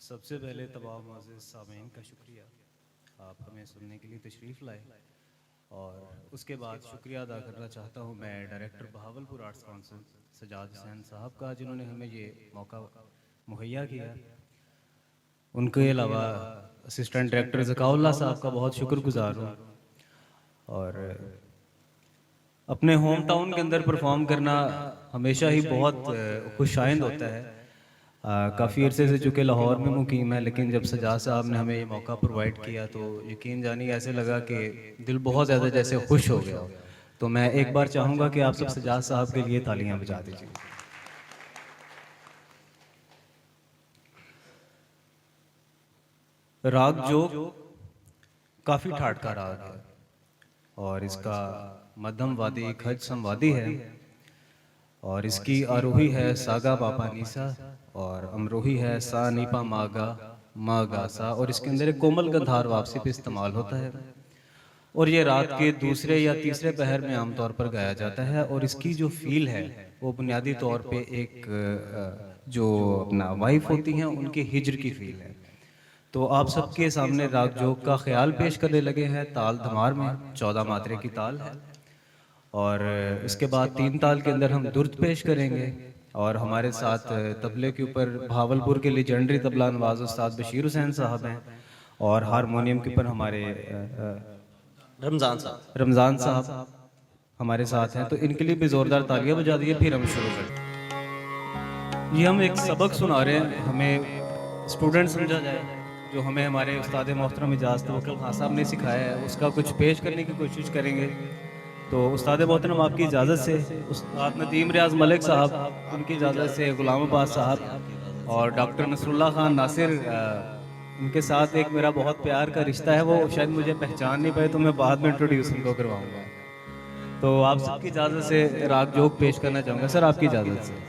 सबसे पहले तमाम मोअज़्ज़िज़ सामीन का शुक्रिया, आप हमें सुनने के लिए तशरीफ़ लाए। और उसके बाद शुक्रिया अदा करना चाहता हूँ मैं director Bahawalpur arts council Sajjad Hussain साहब का, जिन्होंने हमें ये मौका मुहैया किया। उनके अलावा असिस्टेंट डायरेक्टर ज़काउल्लाह साहब का बहुत शुक्रगुजार हूँ। और अपने होम टाउन के अंदर परफॉर्म करना हमेशा ही बहुत खुशाइंद होता है। काफ़ी अरसे से चूँकि लाहौर में मुकीम है, लेकिन जब सजाद साहब ने हमें ये मौका प्रोवाइड किया तो यकीन जानिए ऐसे लगा कि दिल बहुत ज़्यादा जैसे खुश हो गया हो। तो मैं एक बार चाहूँगा कि आप सब सजाद साहब के लिए तालियां बजा दीजिए। राग जोग काफ़ी ठाट का राग है और इसका मध्यम वादी खज संवादी है और इसकी आरोही है सागा पापा नीसा और अमरोही है सा नीपा मागा मागा सा, और इसके अंदर एक कोमल गंधार वापसी पे इस्तेमाल होता है। और ये रात के दूसरे या तीसरे पहर में आमतौर पर गाया जाता है और इसकी जो फील है वो बुनियादी तौर पे एक जो अपना वाइफ होती हैं उनके हिज्र की फील है। तो आप सबके सामने राग जोग का ख्याल पेश करने लगे हैं ताल धमार में। 14 मात्रे की ताल है और इसके बाद 3 ताल के अंदर हम दुर्द पेश करेंगे। और हमारे साथ तबले के ऊपर भावलपुर के लेजेंडरी तबला नवाज उस्ताद बशीर हुसैन साहब हैं और हारमोनियम के ऊपर हमारे रमज़ान साहब हमारे साथ हैं। तो इनके लिए भी ज़ोरदार तालियां बजा दिए, फिर हम शुरू करते हैं। ये हम एक सबक सुना रहे हैं, हमें स्टूडेंट समझा जाए, जो हमें हमारे उस्ताद मोहतरम इजाज़ तवक्कुल खान साहब ने सिखाया है, उसका कुछ पेश करने की कोशिश करेंगे। तो उस्ताद मोहतरम आपकी इजाज़त से उस्ताद नदीम रियाज मलिक साहब, उनकी इजाज़त से गुलाम अब्बास साहब और डॉक्टर नसरुल्लाह खान नासिर, उनके साथ एक मेरा बहुत प्यार का रिश्ता है, वो शायद मुझे पहचान नहीं पाए तो मैं बाद में इंट्रोड्यूस उनको करवाऊंगा। तो आप सबकी इजाज़त से राग जोग पेश करना चाहूँगा। सर आपकी इजाज़त से।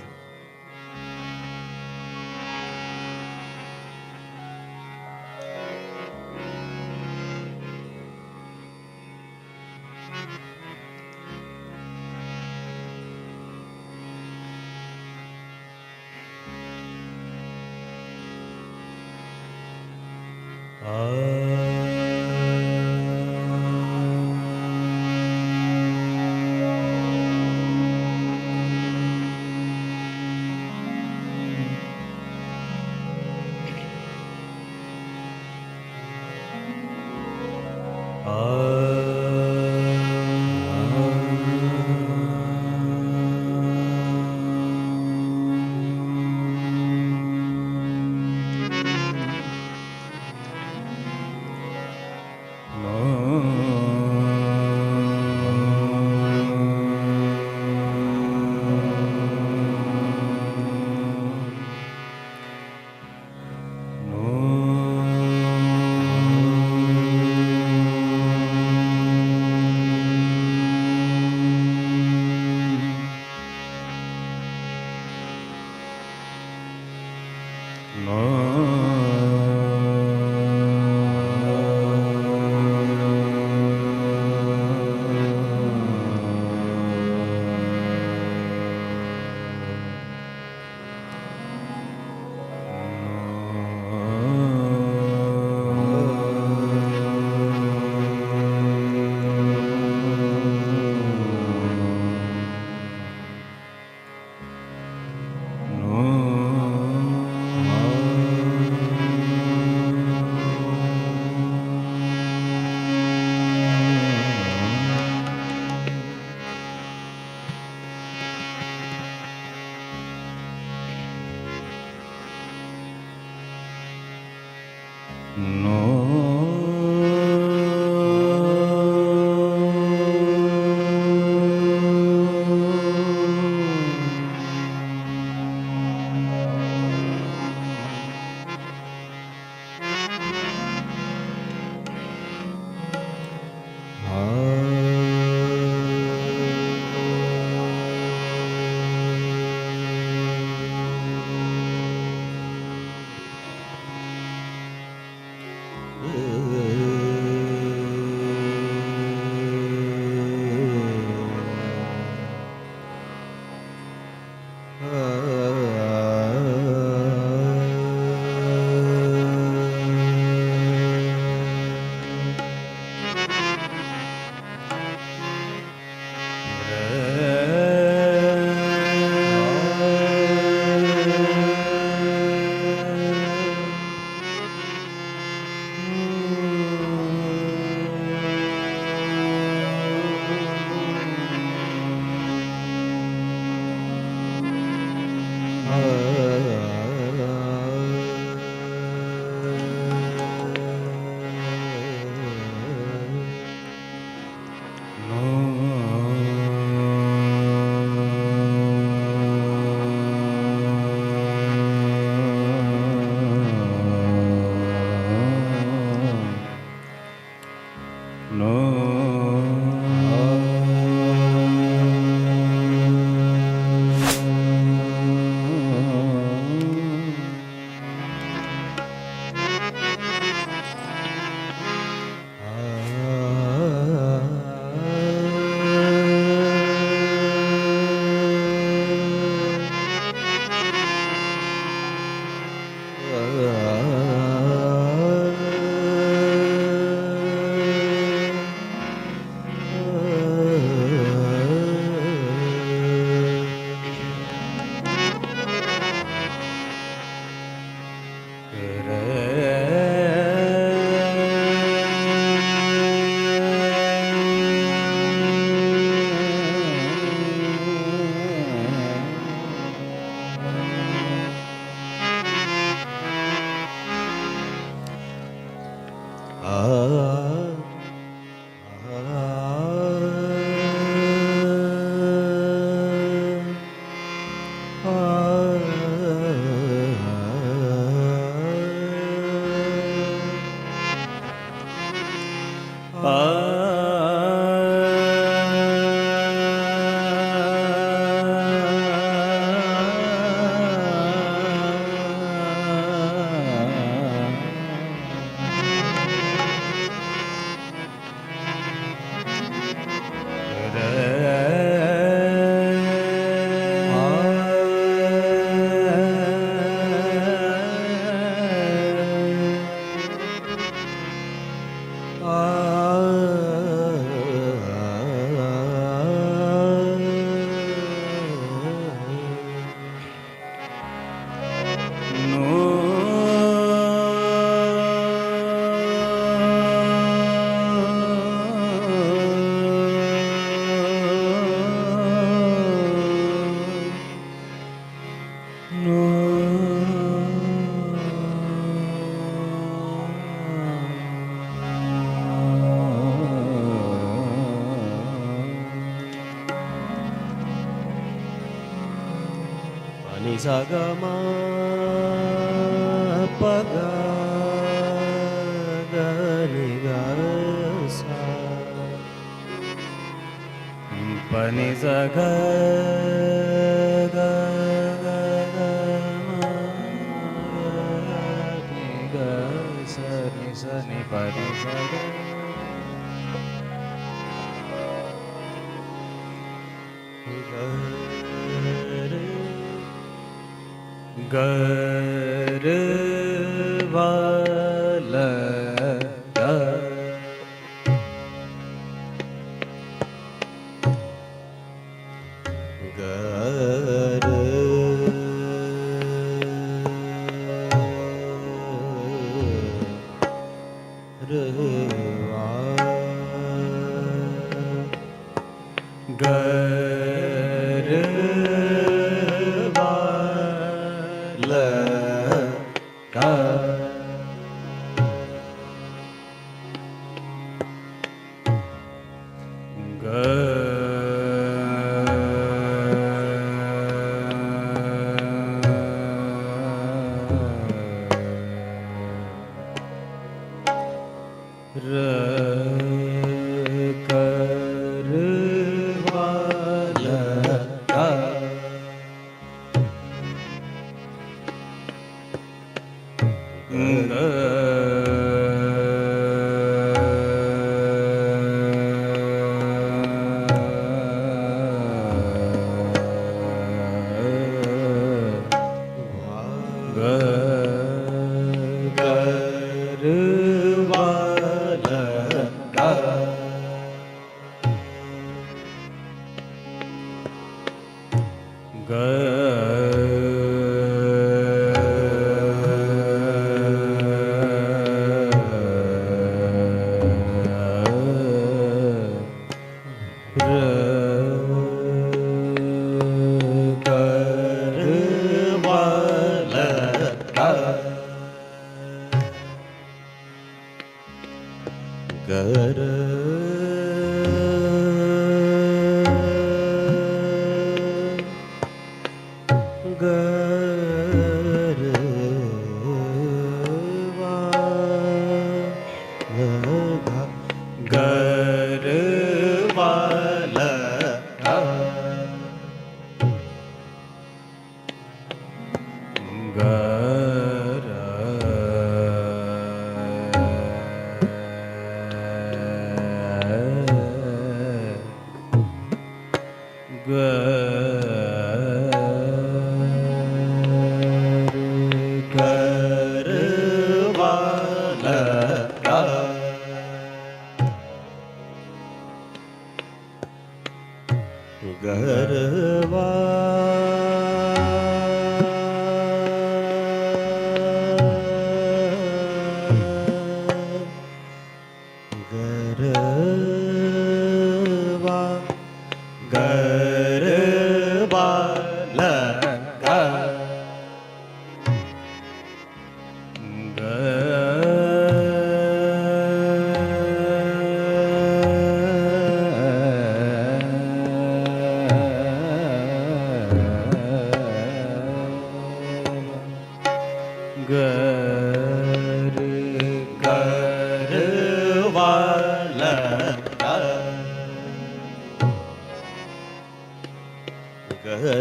Sa ga ma pa ga ga ni ga sa pa ni sa ga ga ga ga ma ni ga sa ni pa ni sa ga घर वाला घर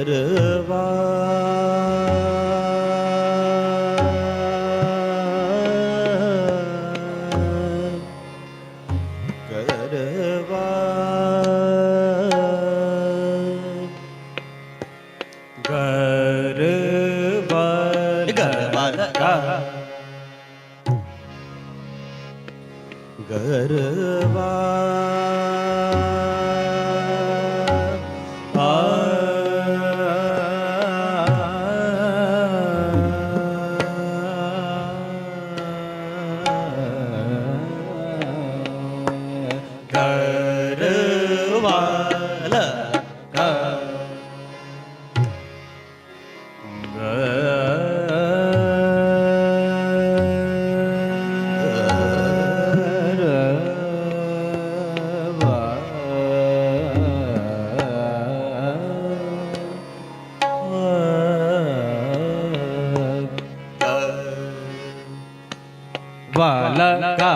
गरवा गरवा गरवा वाला का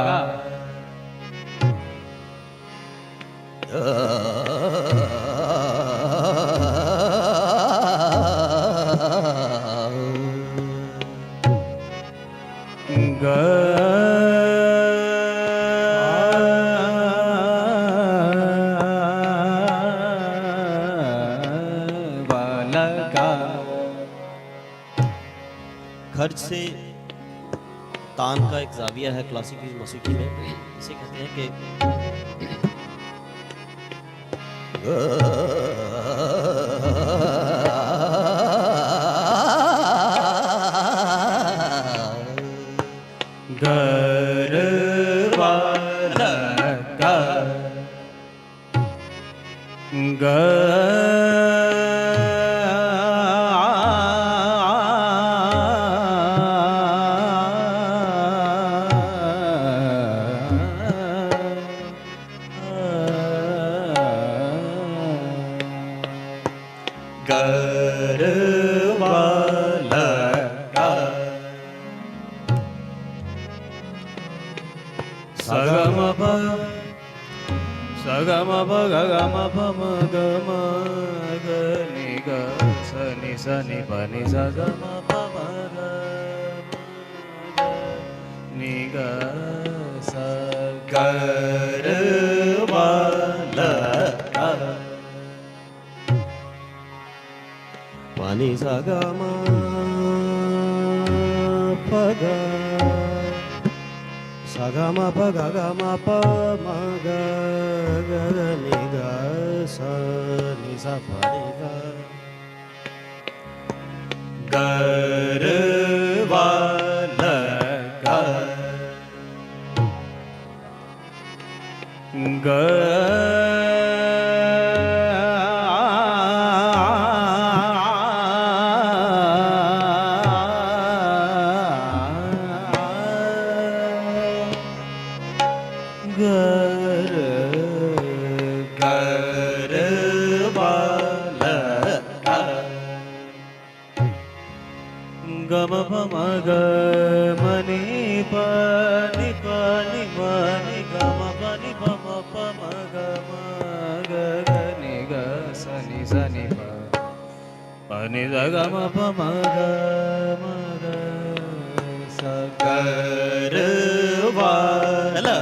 वाला का खर्च से तान का एक जाविया है क्लासिकल मौसीकी में, इसे कहते हैं कि गरवाला का गरवाला का सगम प सगम प गम प म ग म ग नि ग स नि स नि प नि स ग म प म ग नि ग स गरवाला का पानी सागा मा पगा सागा मा पगा गा मा प मा ग ग नि ग सा नि सा प नि ग गरवाला का गरवाला का गम प म ग म नि प नि प नि म नि ग म प नि प म प म ग म ग ग नि ग स नि प प नि द ग म प म ग म ग स गरवाला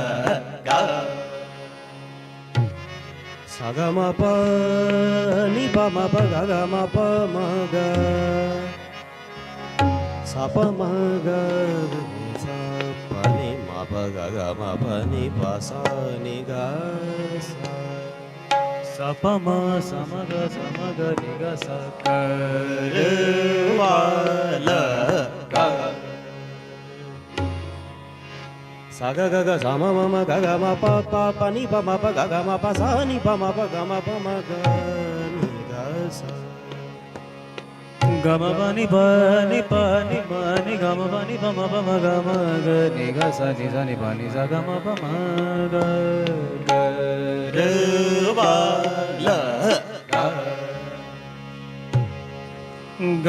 का सागा मा प नि प मा प गा गा मा प म ग सा प म ग नि सा प नि मा प गा गा मा प नि प सा नि ग सा स प म स म ग नि ग स गरवाला का सा गा गा गा सा म म म गा गा मा प प प नि प मा प गा गा मा प सा नि प मा प गा मा प म ग नि ग सा ग म प नि प नि प नि म नि ग म प नि प म प म ग म ग नि ग स नि प नि स ग म प म ग गरवाला का ग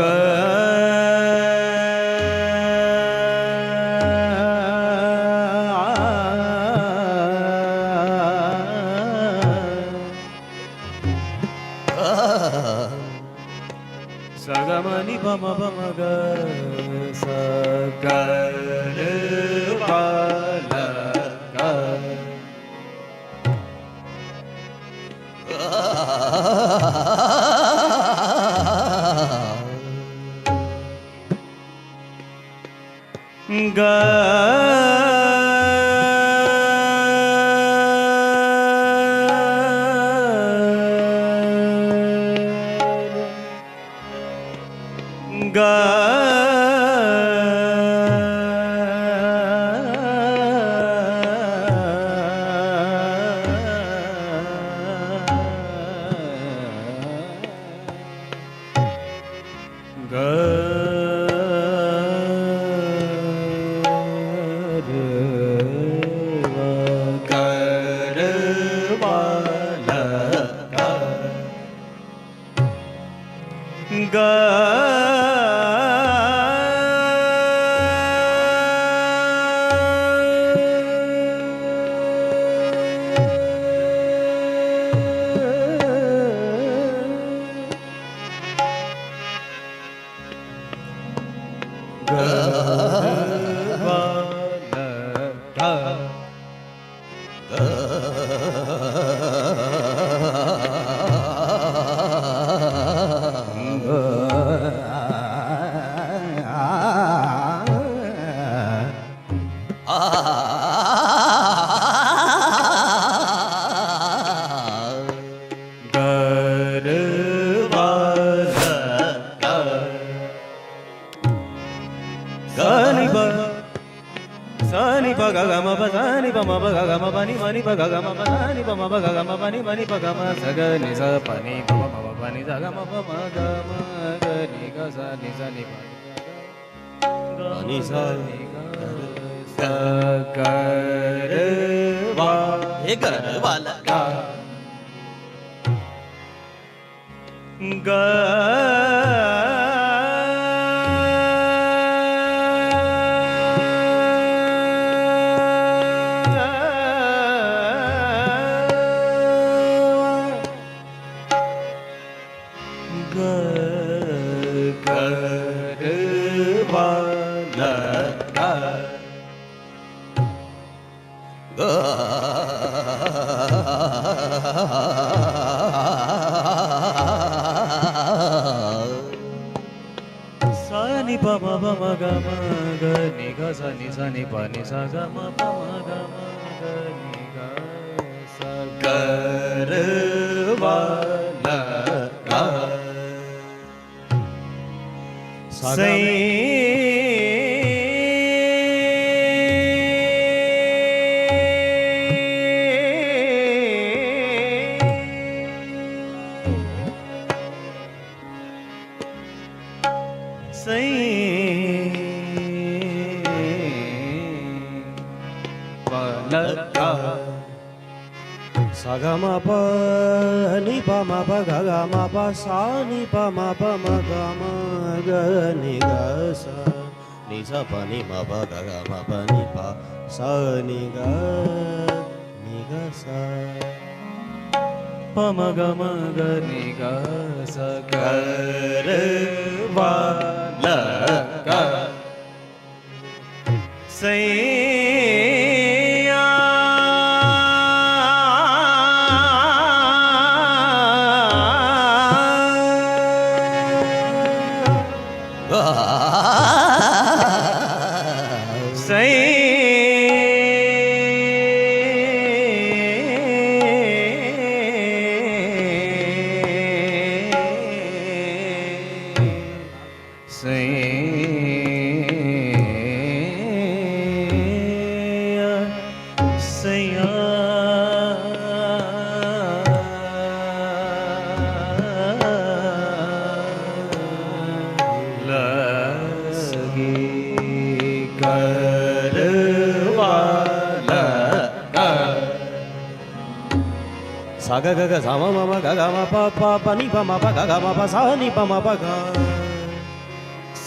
Saga gaga sama mama gaga ma pa pa pa ni pa ma pa gaga ma pa sa ni pa ma pa ga.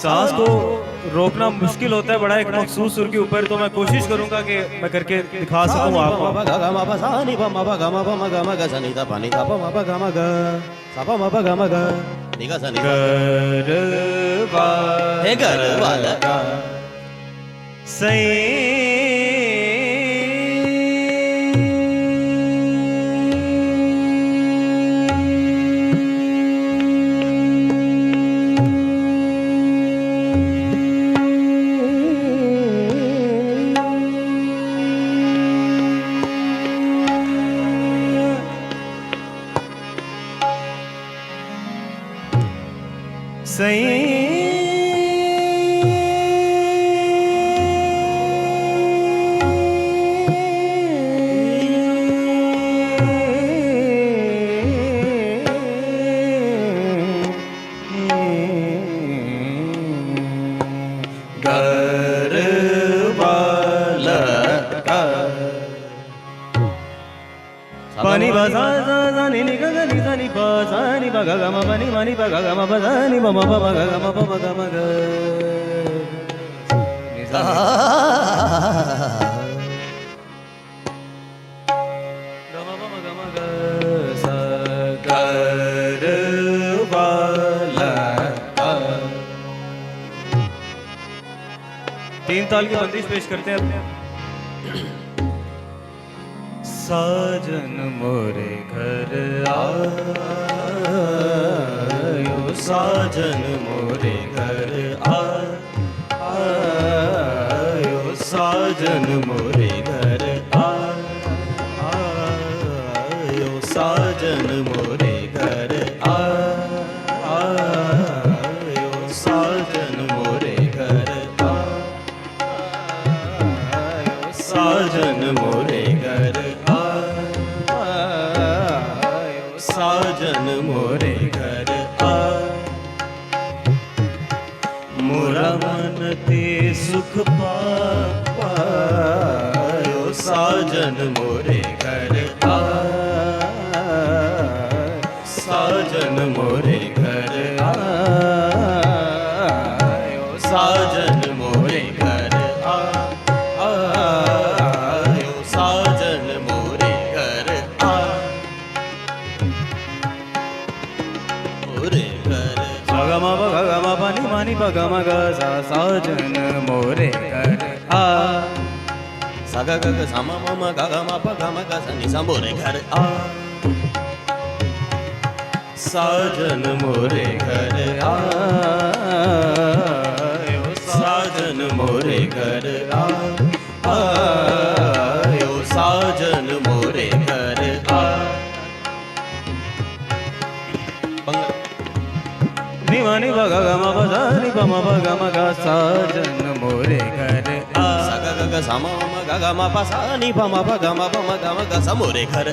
सांस को रोकना मुश्किल होता है बड़ा एक मखसूस सुर के ऊपर, तो मैं कोशिश करूंगा कि मैं करके दिखा सकूं आपको। ma pa gaga ma pa sa ni pa ma pa ga ma pa ma ga ma ga sa ni ta pa ni ta pa ma pa ga ma ga sa pa ma pa ga ma ga ni ga sa ni garba हे गरबा घर वाला पानी बसा सा नि नि ग नि सा नि पा सा नि पा ग म प नि म नि पा ग म प सा नि प म प म ग म प म ग म ग नि सा नि ग म प म ग म ग सा घर वाला तीन ताल की बंदिश पेश करते हैं अपने साजन मोरे घर आयो साजन मोरे घर आयो साजन मोरे घर आयो साजन मोरे घर आयो साजन मोरे घर आयो साजन मोरे घर साजन मोरे घर मोरा मन ते सुख पायो साजन मोरे घर साजन मोरे घर आयो साजन मोरे घर आयो साजन मोरे घर मोरे घर ग म प ग म प नि म नि प ग म ग सा साजन मोरे घर सा ग ग ग सा म म म ग ग म प ग म ग सा नि सा मोरे घर साजन मोरे घर आयो साजन मोरे घर आयो साजन मोरे घर नि म नि प ग ग म प सा नि प म प ग म ग साजन मोरे घर सा ग ग ग सा म म ग ग म प सा नि प म प ग म प म ग म ग सा मोरे घर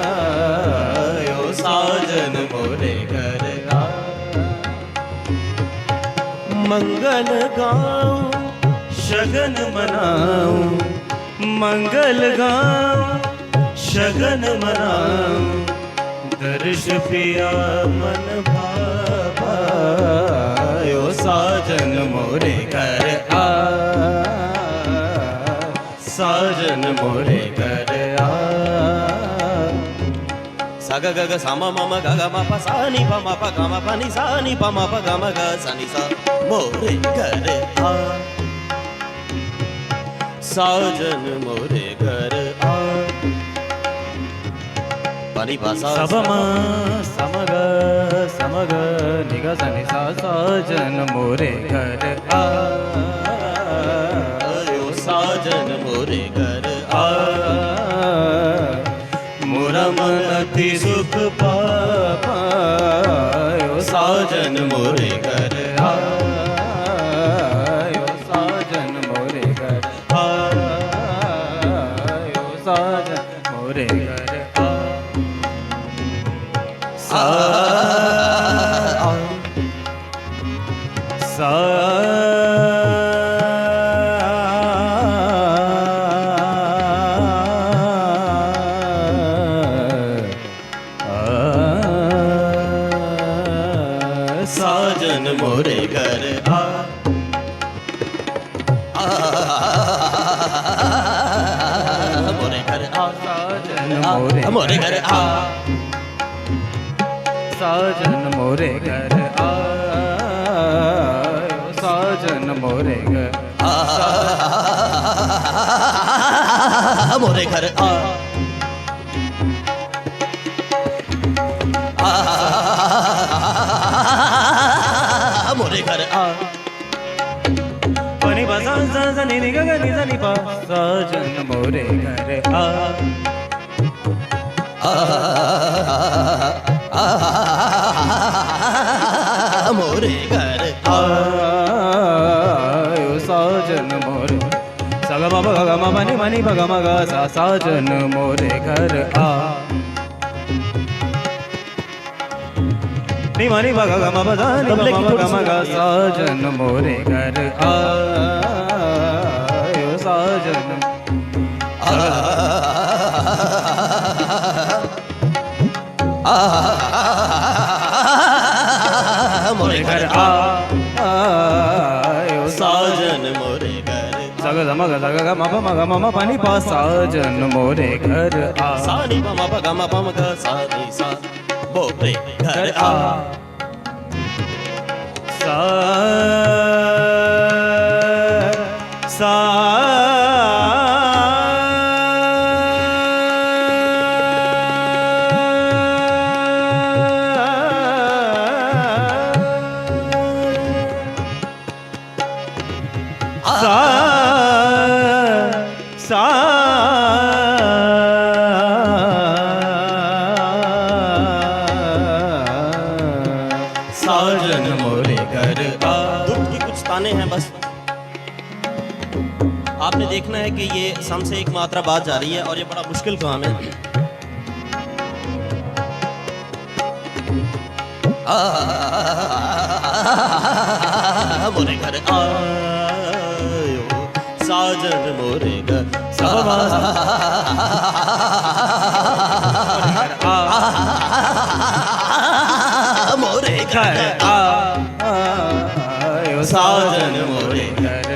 आयो साजन मोरे घर मंगल गाऊं शगन मनाऊं मंगल गाऊं शगन मनाऊं दर्श पिया मन भायो साजन मोरे घर साजन मोरे घर सा ग ग ग सा म म म ग ग म प सा नि प म प ग म प नि सा नि प म प ग म ग सा नि सा मोरे घर साजन मोरे घर पानी भाषा समग समग निग सनि सा साजन मोरे घर आयो साजन मोरे घर मोरा मन अति सुख पायो साजन मोरे घर आयो साजन मोरे घर आयो साजन मोरे घर सा सा साजन मोरे घर मोरे घर साजन मोरे घर साजन मोरे घर आयो साजन मोरे घर मोरे घर मोरे घर पनि बसा सा नि ग नि सा नि पा साजन मोरे घर मोरे घर आयो साजन मोरे सगा मा गा गा मा मनी मनी गा मा गा सा साजन मोरे घर आ नी मनी गा गा मा गा नी गा मा गा साजन मोरे घर आयो साजन मोरे घर आयो साजन मोरे घर सगा गा मा गा गा मा मा पानी पा साजन मोरे घर आ सा नी पा मा पा गा मा पा मा गा सा नी सा मोरे घर आ सा सा सा साजन मोरे घर आ दुख की कुछ ताने हैं बस आपने देखना है कि ये सम से एक मात्रा बाद जा रही है और ये बड़ा मुश्किल काम है मोरे घर आयो साजन मोरे घर मोरे घर आयो साजन मोरे घर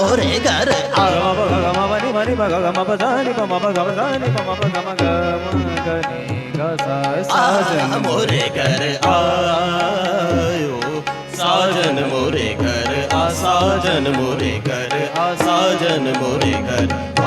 मोरे घर साजन मोरे घर आयो साजन मोरे घर आ साजन मोरे घर आ साजन मोरे घर आ